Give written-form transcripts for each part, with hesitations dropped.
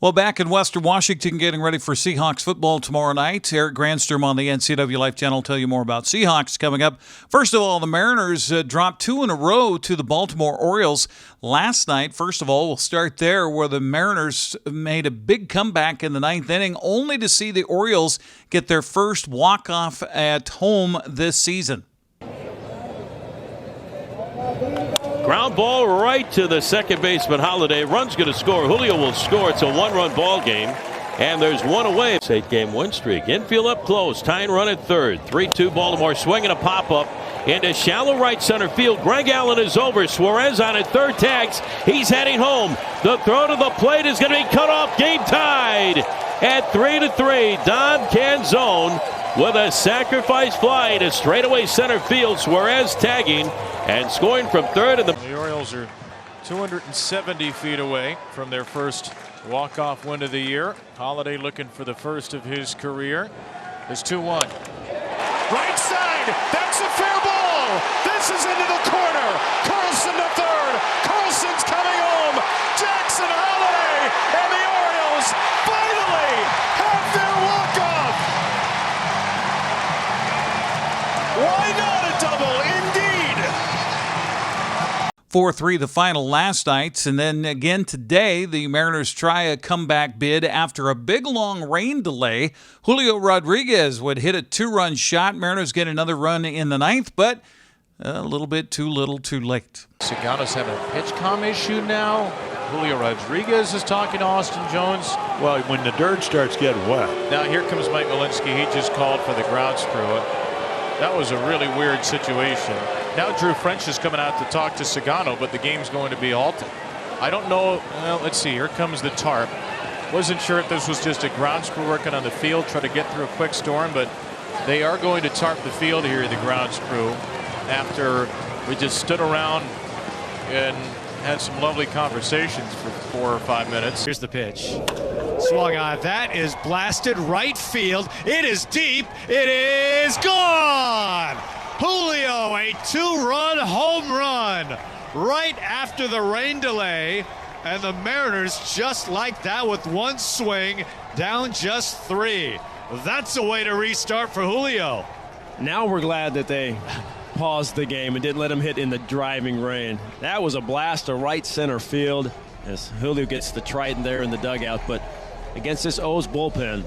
Well, back in Western Washington, getting ready for Seahawks football tomorrow night. Eric Granstrom on the NCWLIFE channel will tell you more about Seahawks coming up. First of all, the Mariners dropped 2 in a row to the Baltimore Orioles last night. First of all, we'll start there, where the Mariners made a big comeback in the 9th inning, only to see the Orioles get their first walk-off at home this season. Ground ball right to the second baseman, Holiday. Run's going to score. Julio will score. It's a 1-run ball game, and there's one away. It's 8-game win streak. Infield up close. Tying run at third. 3-2 Baltimore. Swinging a pop-up into shallow right center field. Greg Allen is over. Suarez on at third, tags. He's heading home. The throw to the plate is going to be cut off. Game tied at 3-3. Don Canzone with a sacrifice fly to straightaway center field. Suarez tagging and scoring from third. And the Orioles are 270 feet away from their first walk-off win of the year. Holiday looking for the first of his career. It's 2-1. Right side. That's a fair ball. This is into the corner. Carlson to third. Carlson's coming home. Jackson Holiday and the Orioles finally have their walk-off. Why not a double? Indeed. 4-3 the final last night, and then again today, the Mariners try a comeback bid after a big long rain delay. Julio Rodriguez would hit a 2-run shot. Mariners get another run in the 9th, but a little bit too little too late. Sagano's having a pitch comm issue now. Julio Rodriguez is talking to Austin Jones. Well, when the dirt starts getting wet. Now here comes Mike Malinsky. He just called for the ground screw. That was a really weird situation. Now Drew French is coming out to talk to Sagano, but the game's going to be halted. I don't know. Well, let's see. Here comes the tarp. Wasn't sure if this was just a ground screw working on the field, try to get through a quick storm, but they are going to tarp the field here, the ground screw, after we just stood around and had some lovely conversations for 4 or 5 minutes. Here's the pitch. Swung on. That is blasted right field. It is deep. It is gone. Julio, a 2-run home run right after the rain delay. And the Mariners, just like that, with one swing, down just 3. That's a way to restart for Julio. Now we're glad that they paused the game and didn't let him hit in the driving rain. That was a blast to right center field as Julio gets the trident there in the dugout. But against this O's bullpen,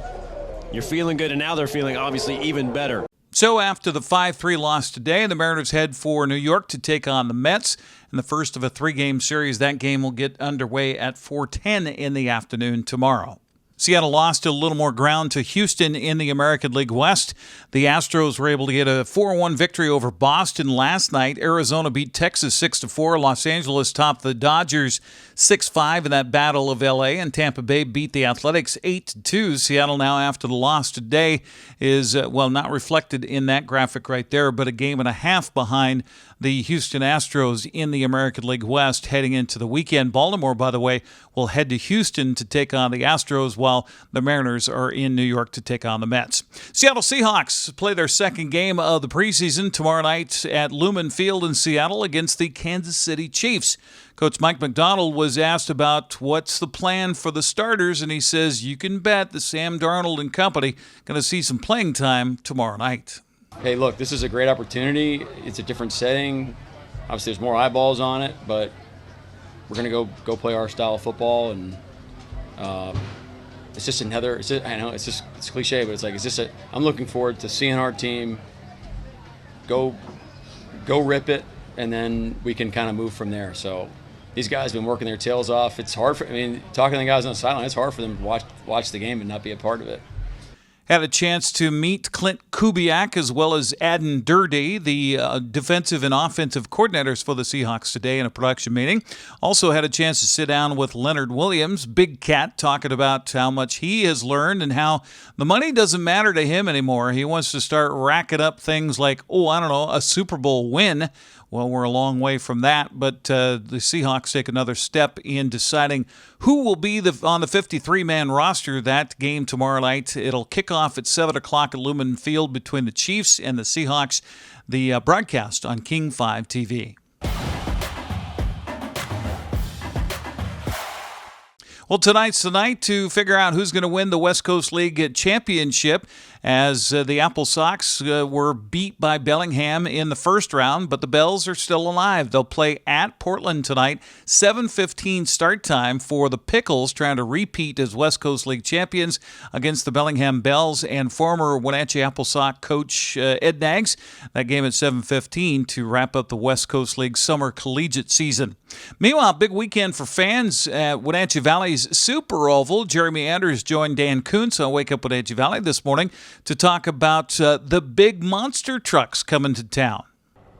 you're feeling good, and now they're feeling obviously even better. So after the 5-3 loss today, the Mariners head for New York to take on the Mets in the first of a 3-game series. That game will get underway at 4:10 in the afternoon tomorrow. Seattle lost a little more ground to Houston in the American League West. The Astros were able to get a 4-1 victory over Boston last night. Arizona beat Texas 6-4. Los Angeles topped the Dodgers 6-5 in that battle of L.A., and Tampa Bay beat the Athletics 8-2. Seattle now, after the loss today, is, not reflected in that graphic right there, but a game and a half behind the Houston Astros in the American League West heading into the weekend. Baltimore, by the way, will head to Houston to take on the Astros, while the Mariners are in New York to take on the Mets. Seattle Seahawks play their second game of the preseason tomorrow night at Lumen Field in Seattle against the Kansas City Chiefs. Coach Mike Macdonald was asked about what's the plan for the starters, and he says you can bet that Sam Darnold and company going to see some playing time tomorrow night. Hey, look, this is a great opportunity. It's a different setting. Obviously, there's more eyeballs on it, but we're going to go play our style of football, and it's just another. I know it's cliche, but it's like I'm looking forward to seeing our team go rip it, and then we can kind of move from there. So these guys have been working their tails off. It's hard talking to the guys on the sideline, it's hard for them to watch the game and not be a part of it. Had a chance to meet Clint Kubiak as well as Adden Durdy, the defensive and offensive coordinators for the Seahawks today in a production meeting. Also had a chance to sit down with Leonard Williams, Big Cat, talking about how much he has learned and how the money doesn't matter to him anymore. He wants to start racking up things like, a Super Bowl win. Well, we're a long way from that, but the Seahawks take another step in deciding who will be on the 53-man roster that game tomorrow night. It'll kick off at 7 o'clock at Lumen Field between the Chiefs and the Seahawks, the broadcast on King 5 TV. Well, tonight's the night to figure out who's going to win the West Coast League Championship, as the Apple Sox were beat by Bellingham in the first round, but the Bells are still alive. They'll play at Portland tonight, 7:15 start time for the Pickles, trying to repeat as West Coast League champions against the Bellingham Bells and former Wenatchee Apple Sox coach Ed Nags. That game at 7:15 to wrap up the West Coast League summer collegiate season. Meanwhile, big weekend for fans at Wenatchee Valley's Super Oval. Jeremy Anders joined Dan Kuntz on Wake Up Wenatchee Valley this morning to talk about the big monster trucks coming to town.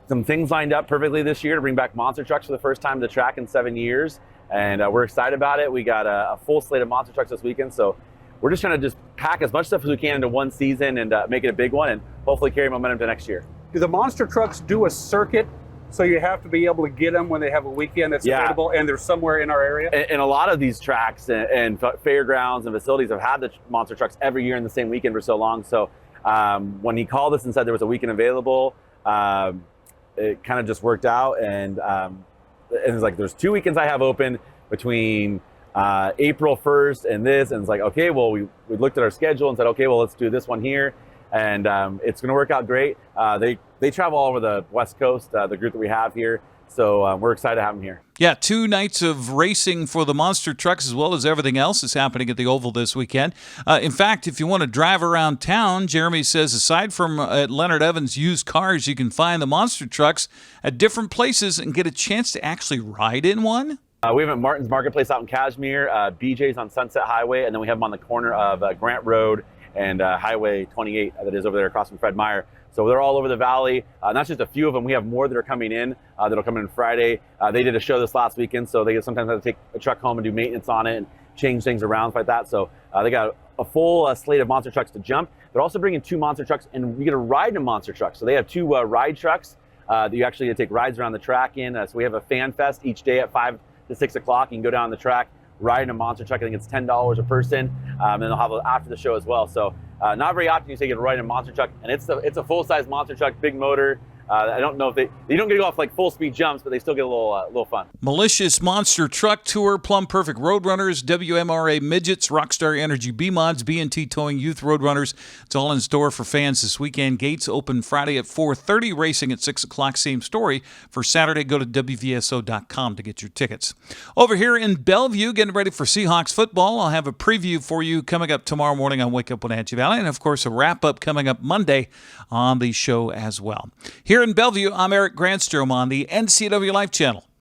Some things lined up perfectly this year to bring back monster trucks for the first time to the track in 7 years, and we're excited about it. We got a full slate of monster trucks this weekend, so we're just trying to just pack as much stuff as we can into one season and make it a big one and hopefully carry momentum to next year. Do the monster trucks do a circuit? So you have to be able to get them when they have a weekend that's available, and they're somewhere in our area? And a lot of these tracks and fairgrounds and facilities have had the monster trucks every year in the same weekend for so long. So when he called us and said there was a weekend available, it kind of just worked out. And it's like, there's 2 weekends I have open between April 1st and this. And it's like, okay, well, we looked at our schedule and said, okay, well, let's do this one here. And it's going to work out great. They travel all over the West Coast, the group that we have here. So we're excited to have them here. Yeah, 2 nights of racing for the monster trucks as well as everything else is happening at the Oval this weekend. In fact, if you want to drive around town, Jeremy says aside from at Leonard Evans Used Cars, you can find the monster trucks at different places and get a chance to actually ride in one. We have at Martin's Marketplace out in Cashmere, BJ's on Sunset Highway, and then we have them on the corner of Grant Road and Highway 28 that is over there across from Fred Meyer. So they're all over the valley. Not just a few of them. We have more that are coming in that'll come in Friday. They did a show this last weekend, so they sometimes have to take a truck home and do maintenance on it and change things around like that. So they got a full slate of monster trucks to jump. They're also bringing 2 monster trucks, and you get to ride in a monster truck. So they have 2 ride trucks that you actually get to take rides around the track in. So we have a fan fest each day at 5 to 6 o'clock. You can go down the track, ride in a monster truck. I think it's $10 a person, and they'll have it after the show as well. So not very often you say you get to ride in a monster truck, and it's a full-size monster truck, big motor. I don't know if you don't get to go off like full speed jumps, but they still get a little fun. Malicious Monster Truck Tour, Plum Perfect Roadrunners, WMRA Midgets, Rockstar Energy B-Mods, B&T Towing Youth Roadrunners. It's all in store for fans this weekend. Gates open Friday at 4:30, racing at 6 o'clock. Same story for Saturday. Go to WVSO.com to get your tickets. Over here in Bellevue, getting ready for Seahawks football. I'll have a preview for you coming up tomorrow morning on Wake Up Wenatchee Valley, and of course a wrap-up coming up Monday on the show as well. Here in Bellevue, I'm Eric Granstrom on the NCWLIFE channel.